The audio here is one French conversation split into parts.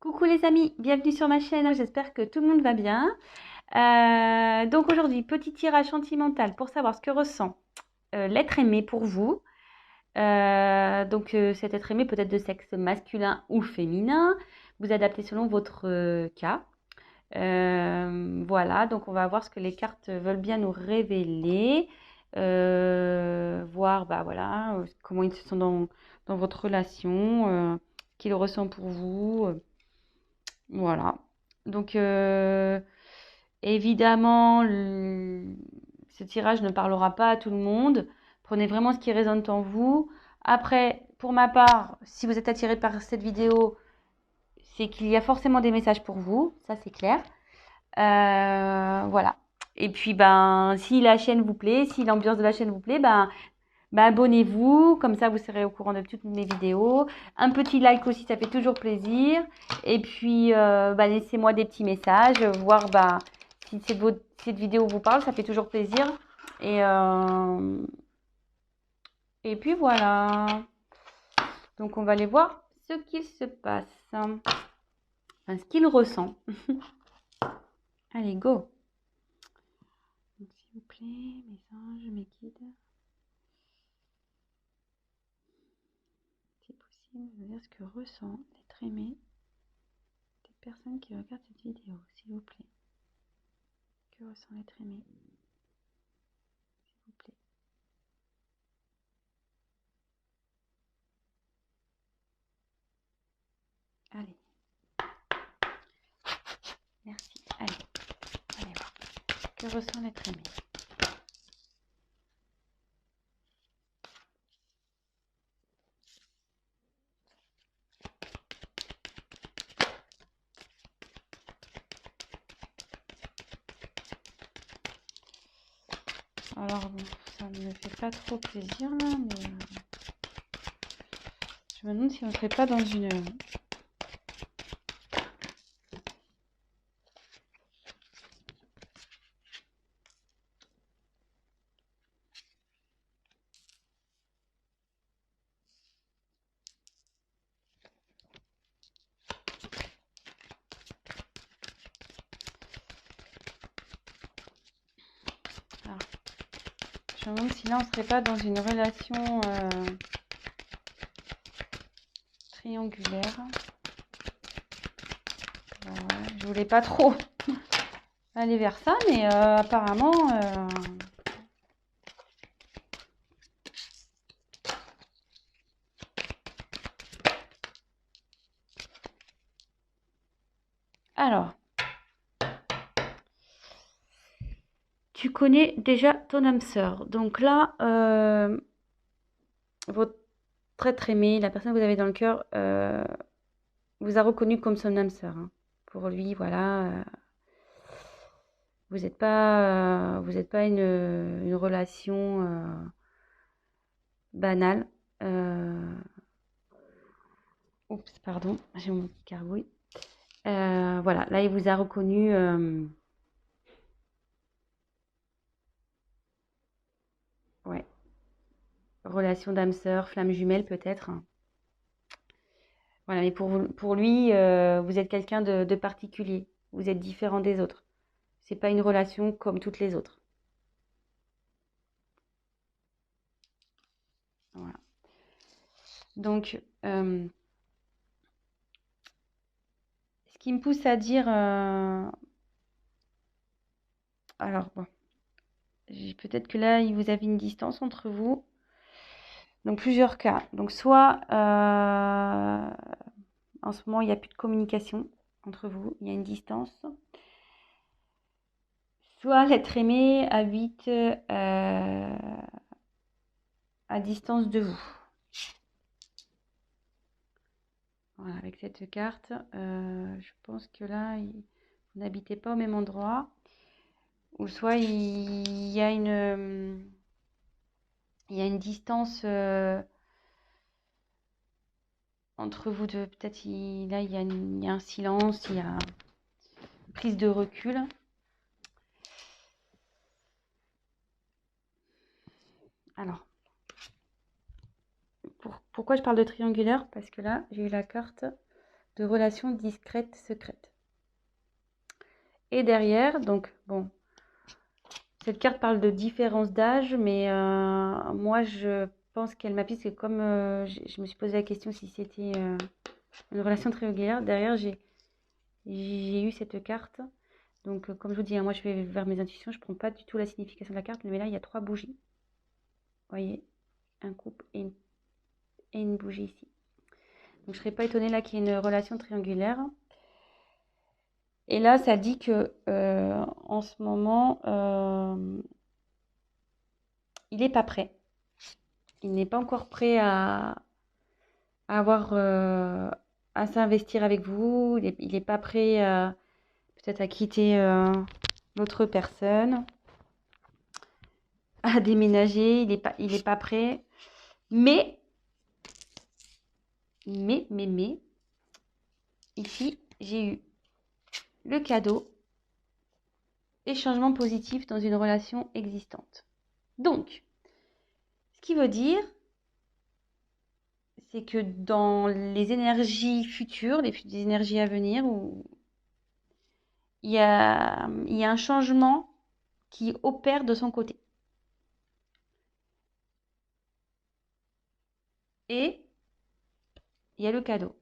Coucou les amis, bienvenue sur ma chaîne, j'espère que tout le monde va bien. Donc aujourd'hui, petit tirage sentimental pour savoir ce que ressent l'être aimé pour vous. Cet être aimé peut être de sexe masculin ou féminin, vous adaptez selon votre cas. Voilà, donc on va voir ce que les cartes veulent bien nous révéler, voir bah, voilà, comment ils se sont dans votre relation, qu'ils ressentent pour vous. Voilà. Donc, évidemment, ce tirage ne parlera pas à tout le monde. Prenez vraiment ce qui résonne en vous. Après, pour ma part, si vous êtes attiré par cette vidéo, c'est qu'il y a forcément des messages pour vous. Ça, c'est clair. Voilà. Et puis, ben, si la chaîne vous plaît, si l'ambiance de la chaîne vous plaît, ben, abonnez-vous, comme ça vous serez au courant de toutes mes vidéos. Un petit like aussi, ça fait toujours plaisir. Et puis, laissez-moi des petits messages, voir si cette vidéo vous parle, ça fait toujours plaisir. Et, euh, et puis voilà. Donc, on va aller voir ce qu'il se passe. Enfin, ce qu'il ressent. Allez, go. Donc, s'il vous plaît, mes anges, mes guides. Si possible, je veux dire ce que ressent l'être aimé des personnes qui regardent cette vidéo, s'il vous plaît. Que ressent l'être aimé, s'il vous plaît. Allez. Merci. Allez voir. Que ressent l'être aimé? Alors bon, ça ne me fait pas trop plaisir là, mais je me demande si on ne serait pas dans une... Alors, je me demande si là on ne serait pas dans une relation triangulaire. Je voulais pas trop aller vers ça, mais apparemment... Alors, tu connais déjà ton âme sœur. Donc là, votre être aimé, la personne que vous avez dans le cœur, vous a reconnu comme son âme sœur. Hein. Pour lui, voilà, vous êtes pas une relation banale. Oups, pardon, j'ai mon petit gargouille. Voilà, là, il vous a reconnu. Ouais, relation d'âme sœur, flamme jumelle peut-être. Voilà, mais pour lui, vous êtes quelqu'un de particulier. Vous êtes différent des autres. C'est pas une relation comme toutes les autres. Voilà. Donc, ce qui me pousse à dire, alors bon, peut-être que là, vous avez une distance entre vous. Donc, plusieurs cas. Donc, soit en ce moment, il n'y a plus de communication entre vous, il y a une distance. Soit l'être aimé habite à distance de vous. Voilà, avec cette carte, je pense que là, vous n'habitez pas au même endroit. Ou soit il y a une distance entre vous deux. Peut-être là, il y a un silence, il y a une prise de recul. Alors, pourquoi je parle de triangulaire? Parce que là, j'ai eu la carte de relations discrètes, secrètes. Et derrière, donc bon, cette carte parle de différence d'âge, mais moi je pense qu'elle m'appuie, parce que comme je me suis posé la question si c'était une relation triangulaire, derrière j'ai eu cette carte. Donc comme je vous dis, hein, moi je vais vers mes intuitions, je ne prends pas du tout la signification de la carte, mais là il y a 3 bougies. Vous voyez, un couple et une bougie ici. Donc je ne serais pas étonnée là qu'il y ait une relation triangulaire. Et là, ça dit que en ce moment, il n'est pas prêt. Il n'est pas encore prêt à avoir à s'investir avec vous. Il n'est pas prêt peut-être à quitter l'autre personne, à déménager. Il est pas prêt. Mais, ici, j'ai eu le cadeau et changement positif dans une relation existante. Donc, ce qui veut dire, c'est que dans les énergies futures, les énergies à venir, où il y a un changement qui opère de son côté. Et il y a le cadeau.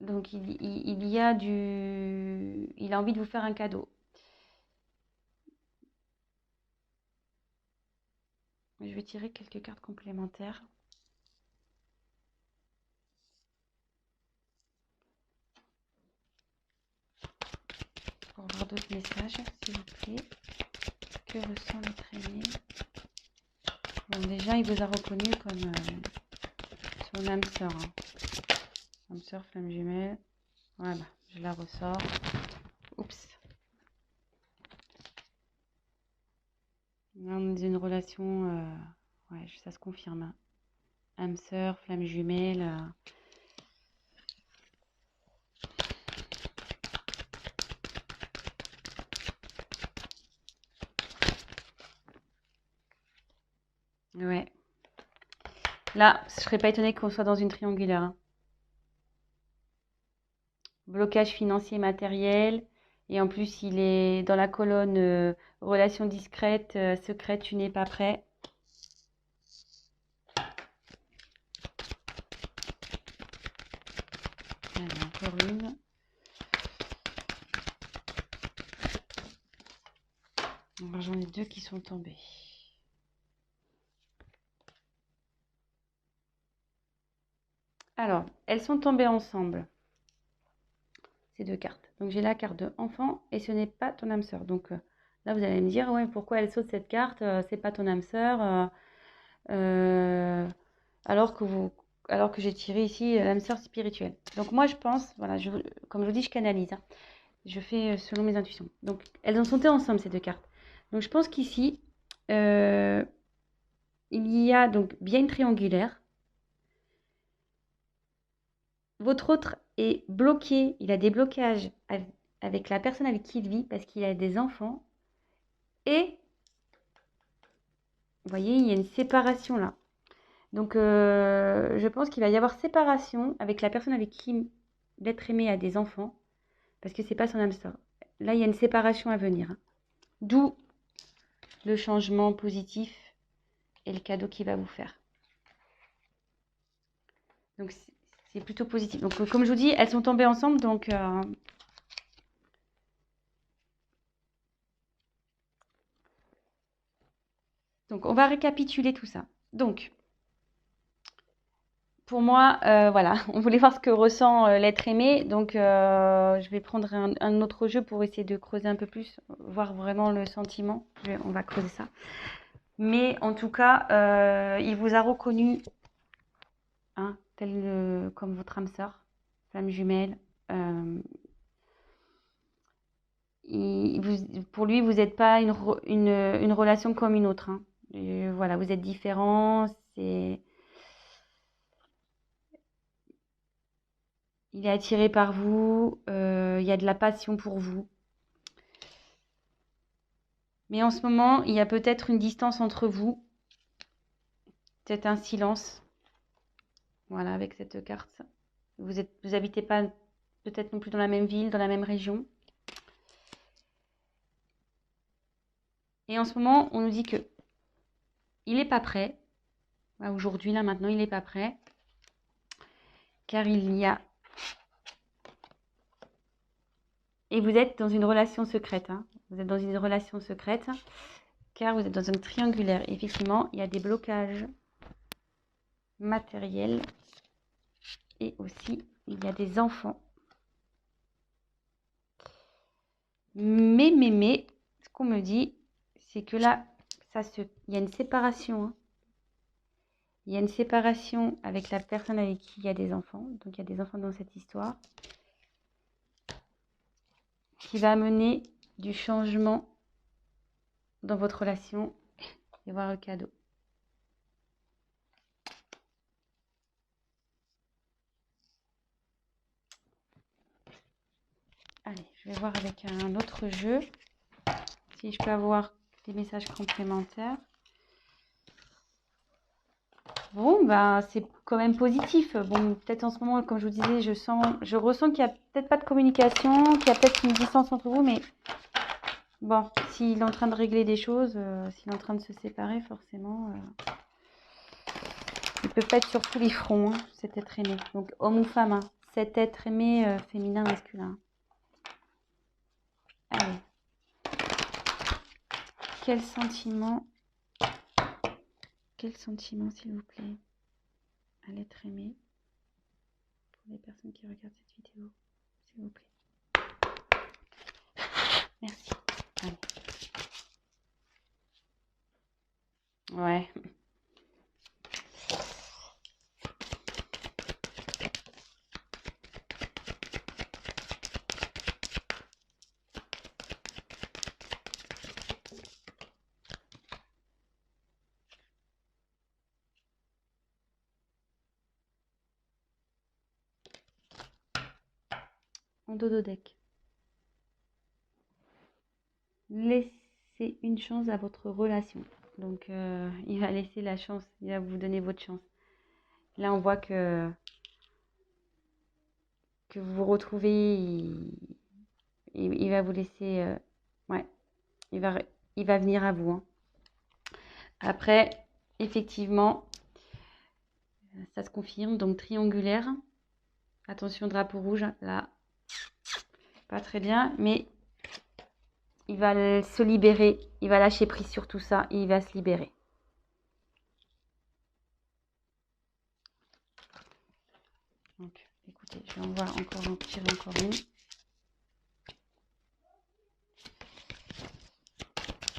Donc il a envie de vous faire un cadeau. Je vais tirer quelques cartes complémentaires. Pour voir d'autres messages, s'il vous plaît. Que ressent l'être aimé? Bon, déjà, il vous a reconnu comme son âme sœur. Hein. Âme sœur, flamme jumelle. Voilà, je la ressors. Oups. On est dans une relation, ouais, ça se confirme. Hein. Âme sœur, flamme jumelle. Ouais. Là, je serais pas étonnée qu'on soit dans une triangulaire. Hein. Blocage financier matériel. Et en plus, il est dans la colonne relation discrète, secrète, tu n'es pas prêt. Allez, encore une. Alors, j'en ai 2 qui sont tombés. Alors, elles sont tombées ensemble. Ces 2 cartes. Donc, j'ai la carte de enfant et ce n'est pas ton âme sœur. Donc, là, vous allez me dire, ouais, pourquoi elle saute cette carte? C'est pas ton âme sœur. Alors que j'ai tiré ici l'âme sœur spirituelle. Donc, moi, je pense, voilà, comme je vous dis, je canalise. Hein. Je fais selon mes intuitions. Donc, elles en sont ensemble, ces 2 cartes. Donc, je pense qu'ici, il y a donc bien une triangulaire. Votre autre est bloqué, il a des blocages avec la personne avec qui il vit parce qu'il a des enfants. Et, vous voyez, il y a une séparation là. Donc, je pense qu'il va y avoir séparation avec la personne avec qui l'être aimé a des enfants parce que c'est pas son âme sœur. Là, il y a une séparation à venir. Hein. D'où le changement positif et le cadeau qu'il va vous faire. Donc, c'est plutôt positif. Donc, comme je vous dis, elles sont tombées ensemble. Donc, on va récapituler tout ça. Donc, pour moi, voilà, on voulait voir ce que ressent l'être aimé. Donc, je vais prendre un autre jeu pour essayer de creuser un peu plus, voir vraiment le sentiment. On va creuser ça. Mais en tout cas, il vous a reconnu, hein, tel comme votre âme sœur, flamme jumelle. Pour lui, vous n'êtes pas une relation comme une autre. Hein. Voilà, vous êtes différents. Il est attiré par vous. Il y a de la passion pour vous. Mais en ce moment, il y a peut-être une distance entre vous. Peut-être un silence. Voilà, avec cette carte. Vous habitez pas peut-être non plus dans la même ville, dans la même région. Et en ce moment, on nous dit que il n'est pas prêt. Aujourd'hui, là, maintenant, il n'est pas prêt. Car il y a... Et vous êtes dans une relation secrète. Hein. Vous êtes dans une relation secrète. Car vous êtes dans un triangulaire. Effectivement, il y a des blocages matériels. Et aussi, il y a des enfants. Mais, ce qu'on me dit, c'est que là, il y a une séparation. Hein. Il y a une séparation avec la personne avec qui il y a des enfants. Donc, il y a des enfants dans cette histoire. Qui va amener du changement dans votre relation et voir le cadeau. Allez, je vais voir avec un autre jeu si je peux avoir des messages complémentaires. Bon, bah, c'est quand même positif. Bon, peut-être en ce moment, comme je vous disais, je ressens qu'il n'y a peut-être pas de communication, qu'il y a peut-être une distance entre vous, mais bon, s'il est en train de régler des choses, s'il est en train de se séparer, forcément, il peut pas être sur tous les fronts, hein, cet être aimé. Donc, homme ou femme, hein, cet être aimé féminin, masculin. Allez. Quel sentiment, s'il vous plaît, à l'être aimé pour les personnes qui regardent cette vidéo, s'il vous plaît. Merci. Allez. Ouais. En dodo deck. Laissez une chance à votre relation. Donc, il va laisser la chance, il va vous donner votre chance. Là, on voit que vous vous retrouvez, il va vous laisser... ouais, il va venir à vous. Hein. Après, effectivement, ça se confirme. Donc, triangulaire. Attention, drapeau rouge, là. Pas très bien, mais il va se libérer. Il va lâcher prise sur tout ça et il va se libérer. Donc, écoutez, je vais en tirer encore une.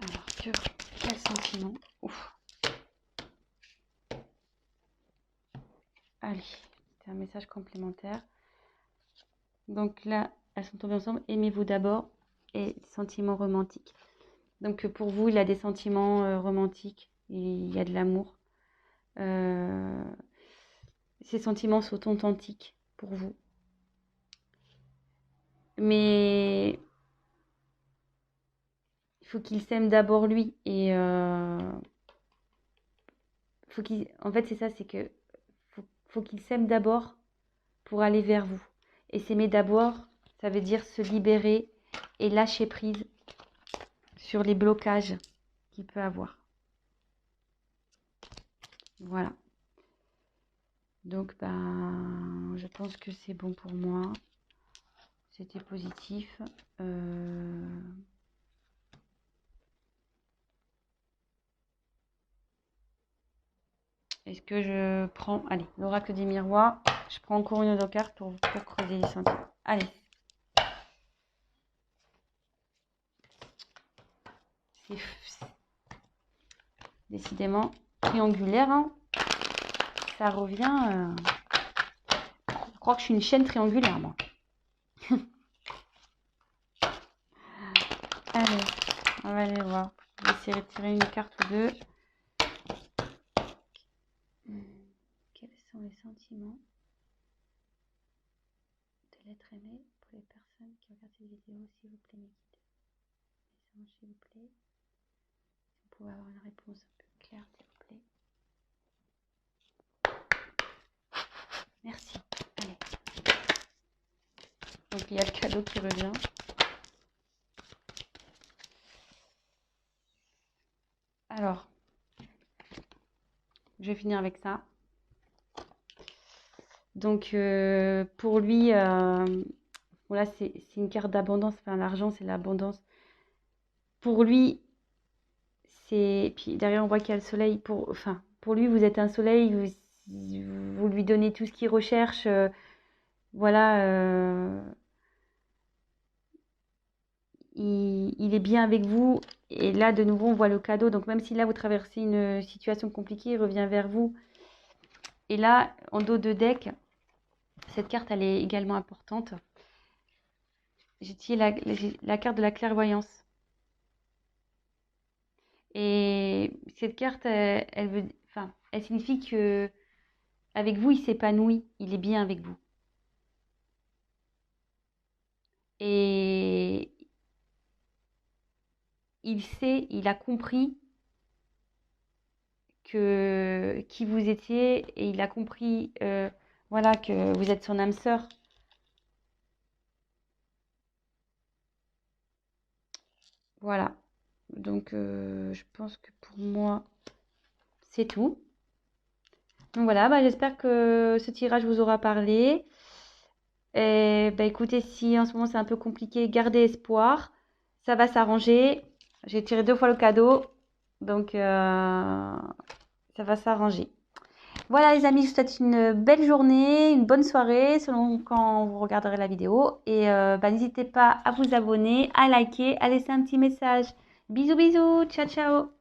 Alors, quel sentiment? Ouf. Allez, c'est un message complémentaire. Donc là, elles sont tombées ensemble. Aimez-vous d'abord et sentiments romantiques. Donc pour vous, il y a des sentiments romantiques. Il y a de l'amour. Ces sentiments sont authentiques pour vous. Mais il faut qu'il s'aime d'abord lui. Et en fait, c'est ça, c'est que faut qu'il s'aime d'abord pour aller vers vous. Et s'aimer d'abord, ça veut dire se libérer et lâcher prise sur les blocages qu'il peut avoir. Voilà. Donc, ben, je pense que c'est bon pour moi. C'était positif. Est-ce que je prends... Allez, l'oracle des miroirs. Je prends encore une autre carte pour creuser les sentiments. Allez. C'est décidément triangulaire. Hein. Ça revient... Je crois que je suis une chaîne triangulaire, moi. Allez, on va aller voir. Je vais essayer de tirer une carte ou deux. Quels sont les sentiments de l'être aimé pour les personnes qui regardent cette vidéo, s'il vous plaît, mes guides. Message, s'il vous plaît. Si vous pouvez avoir une réponse un peu claire, s'il vous plaît. Donc il y a le cadeau qui revient. Alors, je vais finir avec ça. Donc pour lui, voilà, c'est une carte d'abondance. Enfin, l'argent, c'est l'abondance. Pour lui, c'est. Puis derrière, on voit qu'il y a le soleil. Enfin, pour lui, vous êtes un soleil. Vous lui donnez tout ce qu'il recherche. Voilà. Il est bien avec vous. Et là, de nouveau, on voit le cadeau. Donc, même si là, vous traversez une situation compliquée, il revient vers vous. Et là, en dos de deck, cette carte, elle est également importante. J'ai tiré la carte de la clairvoyance. Et cette carte, elle signifie que avec vous, il s'épanouit, il est bien avec vous. Et il sait, il a compris qui vous étiez et il a compris, voilà, que vous êtes son âme sœur. Voilà. Donc, je pense que pour moi, c'est tout. Donc voilà, bah, j'espère que ce tirage vous aura parlé. Et bah, écoutez, si en ce moment c'est un peu compliqué, gardez espoir. Ça va s'arranger. J'ai tiré 2 fois le cadeau. Donc, ça va s'arranger. Voilà les amis, je vous souhaite une belle journée, une bonne soirée selon quand vous regarderez la vidéo. Et bah, n'hésitez pas à vous abonner, à liker, à laisser un petit message. Bisous bisous, ciao ciao.